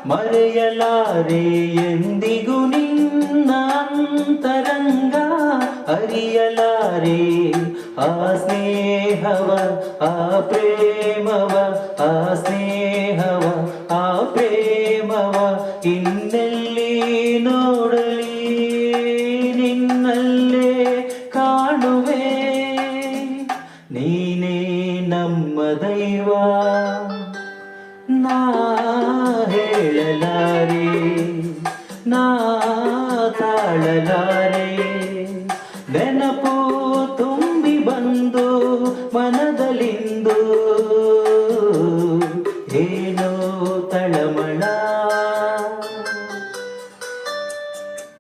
ಮರೆಯಲಾರೆ ಎಂದಿಗೂ ನಿನ್ನ ಅಂತರಂಗ ಅರಿಯಲಾರೆ ಆ ಸ್ನೇಹವ ಆ ಪ್ರೇಮವ ಆ ಸ್ನೇಹವ ಆ ಪ್ರೇಮವ ಇನ್ನೆಲ್ಲಿ ನೋಡಲಿ ನಿನ್ನಲ್ಲೇ ಕಾಣುವೆ ನೀನೇ ನಮ್ಮ ದೈವ ನಾ ಹೇಳಲಾರೆ ನಾ ತಾಳಲಾರೆ